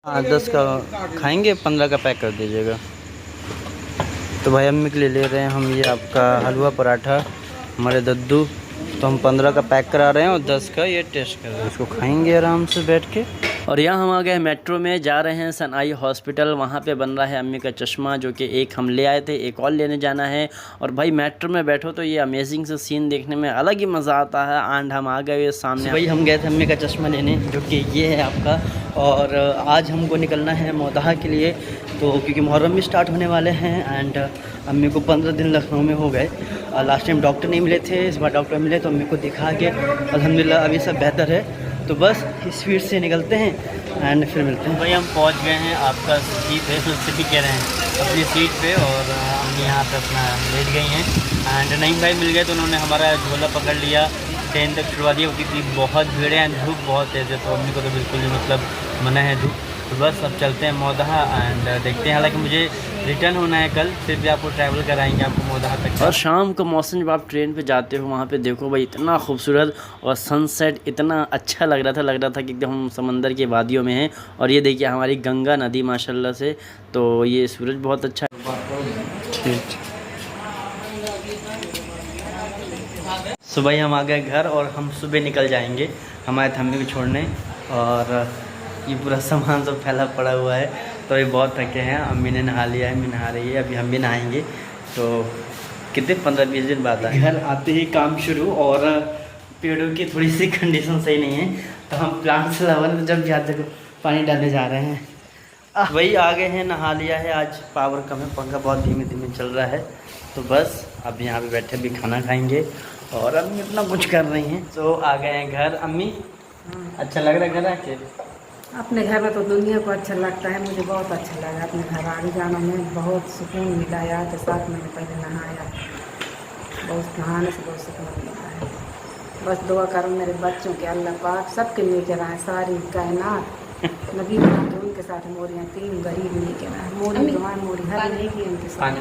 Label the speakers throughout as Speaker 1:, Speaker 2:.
Speaker 1: हाँ 10 का खाएंगे, 15 का पैक कर दीजिएगा। तो भाई अम्मी के लिए ले रहे हैं हम ये आपका हलवा पराठा, हमारे दद्दू। तो हम 15 का पैक करा रहे हैं और 10 का ये टेस्ट कर रहे हैं, इसको खाएंगे आराम से बैठ के। और यहाँ हम आ गए मेट्रो में, जा रहे हैं सन आई हॉस्पिटल। वहाँ पे बन रहा है अम्मी का चश्मा, जो कि एक हम ले आए थे, एक और लेने जाना है। और भाई मेट्रो में बैठो तो ये अमेजिंग से सीन देखने में अलग ही मज़ा आता है। एंड हम आ गए सामने। भाई हम गए थे अम्मी का चश्मा लेने, जो कि ये है आपका। और आज हमको निकलना है मोदाहा के लिए, तो क्योंकि मुहर्रम भी स्टार्ट होने वाले हैं। एंड अम्मी को 15 दिन लखनऊ में हो गए। लास्ट टाइम डॉक्टर नहीं मिले थे, इस बार डॉक्टर मिले तो अम्मी को दिखा के अल्हम्दुलिल्लाह अभी सब बेहतर है। तो बस स्पीड से निकलते हैं एंड फिर मिलते हैं। भाई हम पहुंच गए हैं, आपका सीट है, उससे भी कह रहे हैं अपनी सीट पे। और हम यहाँ पे अपना लेट गई हैं। एंड नईम भाई मिल गए तो उन्होंने हमारा झोला पकड़ लिया, ट्रेन तक छुड़वा दिया, क्योंकि बहुत भीड़ है एंड धूप बहुत तेज़ है। तो अम्मी को तो बिल्कुल भी मतलब मना है धूप। तो बस अब चलते हैं मोदाहा एंड देखते हैं। हालांकि मुझे रिटर्न होना है कल, फिर भी आपको ट्रैवल कराएंगे आपको मोदाहा तक। और शाम का मौसम जब आप ट्रेन पे जाते हो वहाँ पे देखो भाई इतना खूबसूरत, और सनसेट इतना अच्छा लग रहा था कि एकदम हम समंदर की वादियों में हैं। और ये देखिए हमारी गंगा नदी माशाल्लाह से, तो ये सूरज बहुत अच्छा है। सुबह हम आ गए घर और हम सुबह निकल जाएंगे हमारे अम्मी को छोड़ने। और ये पूरा सामान सब फैला पड़ा हुआ है, तो ये बहुत थके हैं। अम्मी ने नहा लिया है, अम्मी नहा रही है, अभी हम भी नहाएंगे। तो कितने 15-20 दिन बाद आए। घर आते ही काम शुरू, और पेड़ों की थोड़ी सी कंडीशन सही नहीं है, तो हम प्लांट्स लवर में जब जाते को पानी डालने जा रहे हैं। वही आ गए हैं, नहा लिया है। आज पावर कम है, पंखा बहुत धीमे धीमे चल रहा है। तो बस अब यहाँ पे बैठे भी खाना खाएंगे, और अम्मी इतना कुछ कर रही हैं। तो आ गए हैं घर। अम्मी अच्छा लग रहा है घर आके?
Speaker 2: अपने घर में तो दुनिया को अच्छा लगता है, मुझे बहुत अच्छा लगा अपने घर आने जाने में, बहुत सुकून मिला। यार तो 7 महीने पहले नहाया, बहुत नहाने से बहुत सुकून मिला है। बस दुआ करूँ मेरे बच्चों के, अल्लाह पाक सबके लेकर आए, सारी कायनात नबी बनाते उनके साथ मोरियाँ 3 गरीब लेकर आए। मोरी दुआ मोरी हर नहीं की उनके साथ,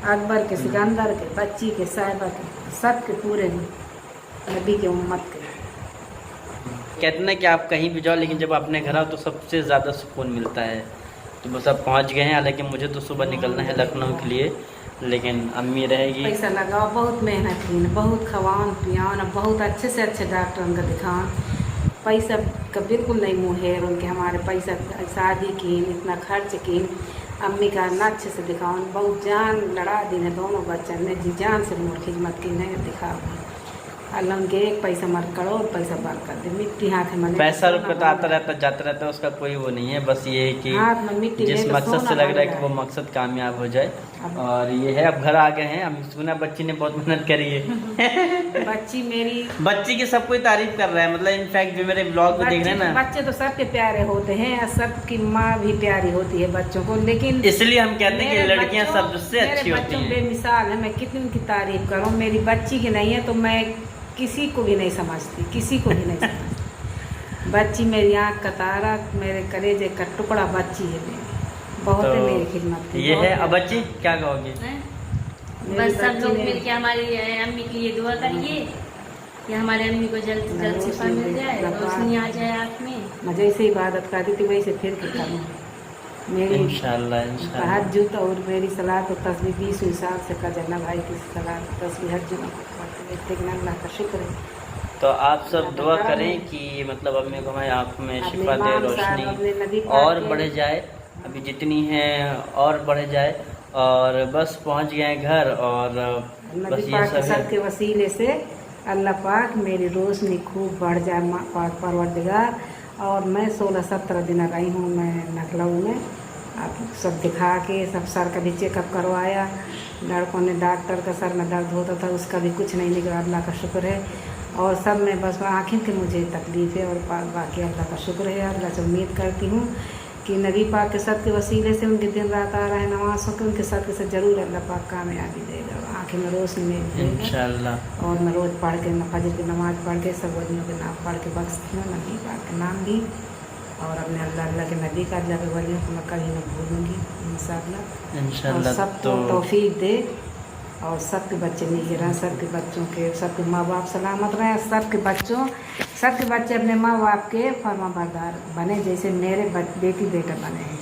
Speaker 2: अकबर के, सिकंदर के, बच्ची के, साहिबा के, सब के पूरे नबी के उम्मत के।
Speaker 1: कहते ना कि आप कहीं भी जाओ, लेकिन जब अपने घर आओ तो सबसे ज़्यादा सुकून मिलता है। तो बस अब पहुंच गए हैं। हालांकि मुझे तो सुबह निकलना है लखनऊ के लिए, लेकिन अम्मी रहेगी।
Speaker 2: पैसा लगाओ, बहुत मेहनत की, बहुत खवान पियान, बहुत अच्छे से अच्छे डॉक्टर उनका दिखाओ। पैसा का बिल्कुल नहीं मुँह है उनके, हमारे पैसा शादी की इतना खर्च की, अम्मी का ना अच्छे से दिखाओ। बहुत जान लड़ा दी है दोनों बच्चों ने, जी जान से मोर खिदमत की नहीं दिखाओ। अल्लाह के एक पैसा मर करो, पैसा बार कर दे। मिट्टी हाथ में,
Speaker 1: पैसा रुपये तो आता रहता जाता रहता है, उसका कोई वो नहीं है। बस ये है कि
Speaker 2: हाथ में मिट्टी
Speaker 1: जिस मकसद से लग रहा है कि वो मकसद कामयाब हो जाए। और ये है, अब घर आ गए हैं। हम सुना बच्ची ने बहुत मेहनत करी है।
Speaker 2: बच्ची मेरी,
Speaker 1: बच्ची की सब कोई तारीफ कर रहा है, मतलब इनफैक्ट जो मेरे ब्लॉग में देख रहे हैं ना,
Speaker 2: बच्चे तो सबके प्यारे होते हैं, सबकी माँ भी प्यारी होती है बच्चों को। लेकिन
Speaker 1: इसलिए हम कहते हैं कि लड़कियां सबसे अच्छी होती हैं।
Speaker 2: बेमिसाल है, मैं कितनी उनकी तारीफ करूँ। मेरी बच्ची की नहीं है तो मैं किसी को भी नहीं समझती, किसी को भी नहीं समझती। बच्ची मेरी आँख का तारा, मेरे कलेजे का टुकड़ा बच्ची है मेरी, बहुत
Speaker 1: तो
Speaker 2: है मेरी खिदमत की।
Speaker 1: ये है। अब बच्ची क्या कहोगी?
Speaker 3: बस सब लोग मिलके हमारी अम्मी के लिए दुआ करिए कि हमारे अम्मी को जल्द से जल्द शिफा मिल जाए, रोशनी आ जाए आँख में।
Speaker 2: मैं जैसे इबादत करती थी वैसे फिर के करूँ। मेरी
Speaker 1: इंशाल्लाह इंशाल्लाह
Speaker 2: तहज्जुद और मेरी सलात और तस्बीह 20 साल से का जन्ना भाई की सलात तस्बीह हज्जुद करते, लेकिन अल्लाह का शुक्र है।
Speaker 1: तो आप सब दुआ करें कि मतलब अम्मी को हमारी आँख में शिफा दे, रोशनी और बढ़ जाए, अभी जितनी है और बढ़ जाए। और बस पहुंच गए हैं घर। और बस ये सब
Speaker 2: के वसीले से अल्लाह पाक मेरी रोशनी खूब बढ़ जाए, पाक परवरदिगार। और मैं 16-17 दिन रही हूँ मैं लखनऊ में, आप सब दिखा के सब सर का भी चेकअप करवाया। लड़कों ने डॉक्टर का सर में दर्द होता था, उसका भी कुछ नहीं निकला, अल्लाह का शुक्र है। और सब में बस आँखें की मुझे तकलीफ़ है, और बाकी अल्लाह का शुक्र है। अल्लाह से उम्मीद करती हूँ कि नबी पाक के सद के वसीले से उनके दिन रात आ रहे हैं नमाज़ों के, उनके सद से ज़रूर अल्लाह पाक कामयाबी देगा, आँखें में रोशनी देगा इंशाअल्लाह। और मैं रोज़ पढ़ के फजर की नमाज़ पढ़ के सब वलियों के नाम पढ़ के बख्शती हूँ, नबी पाक के नाम भी, और अपने अल्लाह के नबी का अल्लाह के वलियों को मैं कभी न भूलूँगी इंशाअल्लाह। सबको तौफीक दे और सबके बच्चे नीचे रहें, सबके बच्चों के, सबके माँ बाप सलामत रहें, सबके बच्चे अपने माँ बाप के फरमाबरदार बने जैसे मेरे बेटी बेटा बने हैं।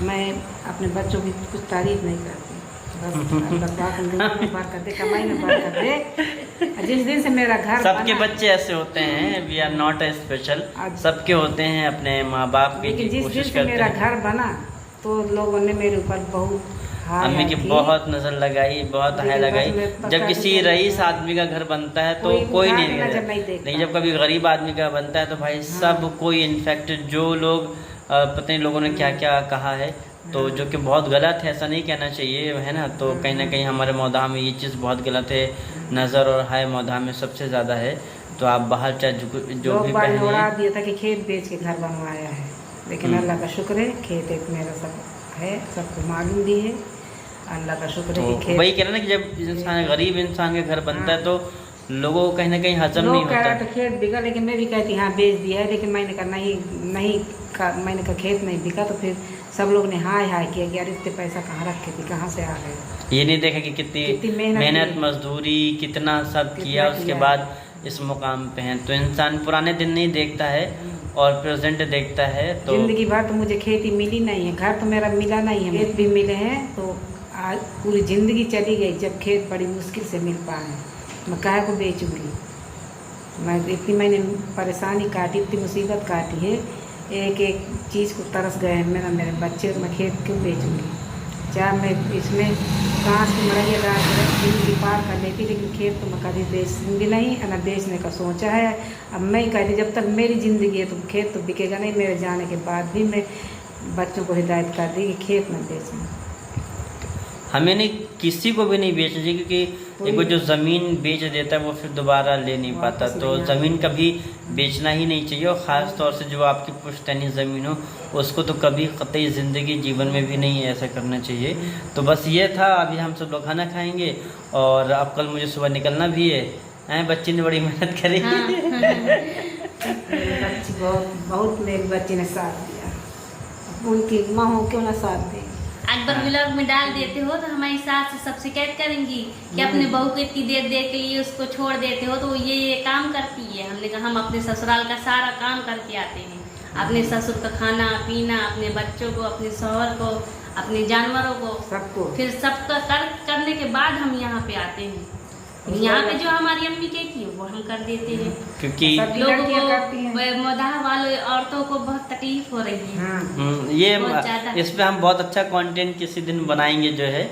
Speaker 2: मैं अपने बच्चों की कुछ तारीफ नहीं करती, बस अल्लाह पाक उन्हें बरकत दे, कमाई में बरकत दे। जिस दिन से मेरा घर
Speaker 1: सबके बच्चे ऐसे होते हैं, we are not a special, सबके होते हैं अपने माँ बाप के,
Speaker 2: लेकिन जिस दिन
Speaker 1: कोशिश
Speaker 2: से
Speaker 1: करते
Speaker 2: मेरा
Speaker 1: हैं।
Speaker 2: घर बना तो लोगों ने मेरे ऊपर बहुत
Speaker 1: अम्मी की बहुत नजर लगाई, बहुत हाय लगाई। जब किसी रईस आदमी का घर बनता है तो कोई नहीं देखता, लेकिन जब कभी गरीब आदमी का बनता है तो भाई सब कोई, इनफैक्ट जो लोग पता नहीं लोगों ने क्या क्या कहा है, तो जो कि बहुत गलत है, ऐसा नहीं कहना चाहिए, है ना। तो कहीं ना कहीं हमारे मौदा में ये चीज़ बहुत गलत है, नज़र और हाय मौदा में सबसे ज़्यादा है। तो आप बाहर चाहे जो भी
Speaker 2: उड़ा दिया था कि खेत बेच के घर बनवाया है, लेकिन अल्लाह का शुक्र है खेत एक मेरा सब है, सबको मालूम भी है, अल्लाह का शुक्र है।
Speaker 1: तो वही कह रहे ना कि जब इंसान गरीब इंसान के घर बनता है तो लोगों को कहीं ना कहीं हजम नहीं
Speaker 2: लोग कह रहा
Speaker 1: होता।
Speaker 2: तो खेत बिका, लेकिन मैं भी कहती हाँ बेच दिया है, लेकिन मैंने कहा नहीं मैंने कहा खेत नहीं बिका, तो फिर सब लोग ने हाय हाय किया कि यार इतने पैसा कहाँ रखे थे, कहाँ से आ गए।
Speaker 1: ये नहीं देखा कि कितनी मेहनत मजदूरी कितना सब किया, उसके बाद इस मुकाम पे हैं। तो इंसान पुराने दिन नहीं देखता है और प्रेजेंट देखता है। तो
Speaker 2: जिंदगी भर तो मुझे खेती मिली नहीं है, घर तो मेरा मिला नहीं है, खेत भी मिले हैं, तो आज पूरी ज़िंदगी चली गई जब खेत बड़ी मुश्किल से मिल पाए। मैं काहे को बेचूँगी, मैं इतनी मैंने परेशानी काटी, इतनी मुसीबत काटी है, एक एक चीज़ को तरस गए हैं मेरे बच्चे, मैं खेत क्यों बेचूँगी। चाहे मैं इसमें कहाँ से मरैया रात जिंदगी पार कर लेती, लेकिन खेत तो मैं कभी बेचूँगी नहीं, ना बेचने का सोचा है। अब मैं ही कहती जब तक मेरी ज़िंदगी है तो खेत तो बिकेगा नहीं। मेरे जाने के बाद भी मैं बच्चों को हिदायत कर दी कि खेत न बेचें।
Speaker 1: हमें नहीं, किसी को भी नहीं बेचना चाहिए, क्योंकि एक जो ज़मीन बेच देता है वो फिर दोबारा ले नहीं पाता। तो ज़मीन कभी बेचना ही नहीं चाहिए, और ख़ास तौर से जो आपकी पुश्तैनी ज़मीन हो उसको तो कभी कतई ज़िंदगी जीवन में भी नहीं ऐसा करना चाहिए। तो बस ये था, अभी हम सब लोग खाना खाएंगे और अब कल मुझे सुबह निकलना भी है। बच्ची ने बड़ी मेहनत करी।
Speaker 2: बच्ची बहुत मेरी बच्ची ने साथ दिया, उनकी माँ हो क्यों ना साथ दे।
Speaker 3: अकबर व्लॉग में डाल देते हो तो हमारी सास से सब शिकायत करेंगी कि अपने बहू को इतनी देर के लिए उसको छोड़ देते हो, तो ये काम करती है। हमने कहा हम अपने ससुराल का सारा काम करके आते हैं, अपने ससुर का खाना पीना, अपने बच्चों को, अपने शौहर को, अपने जानवरों को, सबको, फिर सबका करने के बाद हम यहाँ पे आते हैं। यहाँ पे जो हमारी अम्मी कहती है वो हम कर देते हैं,
Speaker 1: क्योंकि
Speaker 3: लोगों को, मदाह वालों औरतों को बहुत तकलीफ हो रही है।
Speaker 1: ये इस पे हम बहुत अच्छा कंटेंट किसी दिन बनाएंगे जो है।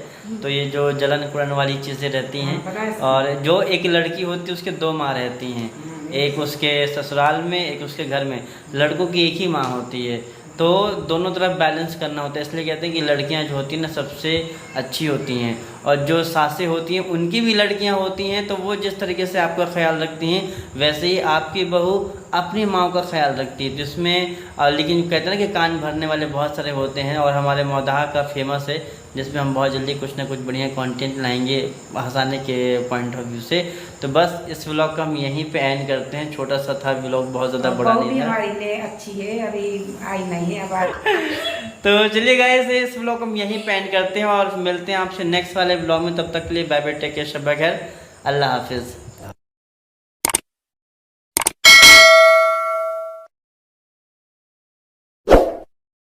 Speaker 1: तो ये जो जलन कुड़न वाली चीज़ें रहती हैं, और जो एक लड़की होती है उसके दो माँ रहती हैं, एक उसके ससुराल में, एक उसके घर में। लड़कों की एक ही माँ होती है, तो दोनों तरफ बैलेंस करना होता है। इसलिए कहते हैं कि लड़कियां जो होती हैं ना सबसे अच्छी होती हैं, और जो सासें होती हैं उनकी भी लड़कियां होती हैं, तो वो जिस तरीके से आपका ख्याल रखती हैं वैसे ही आपकी बहू अपनी माँ का ख्याल रखती है। जिसमें लेकिन कहते हैं ना कि कान भरने वाले बहुत सारे होते हैं, और हमारे मौदाह का फेमस है जिसमें हम बहुत जल्दी कुछ ना कुछ बढ़िया कंटेंट लाएंगे हंसाने के पॉइंट ऑफ व्यू से। तो बस इस व्लॉग का हम यहीं पे एंड करते हैं। छोटा सा था व्लॉग, बहुत ज़्यादा बड़ा नहीं था।
Speaker 2: हमारी ने अच्छी है, अभी आई नहीं है अब।
Speaker 1: तो चलिए गाइस, इस व्लॉग को हम यहीं पे एंड करते हैं और मिलते हैं आपसे नेक्स्ट वाले व्लॉग में। तब तक के लिए बाय बाय, टेक केयर, शब खैर, अल्लाह हाफिज़।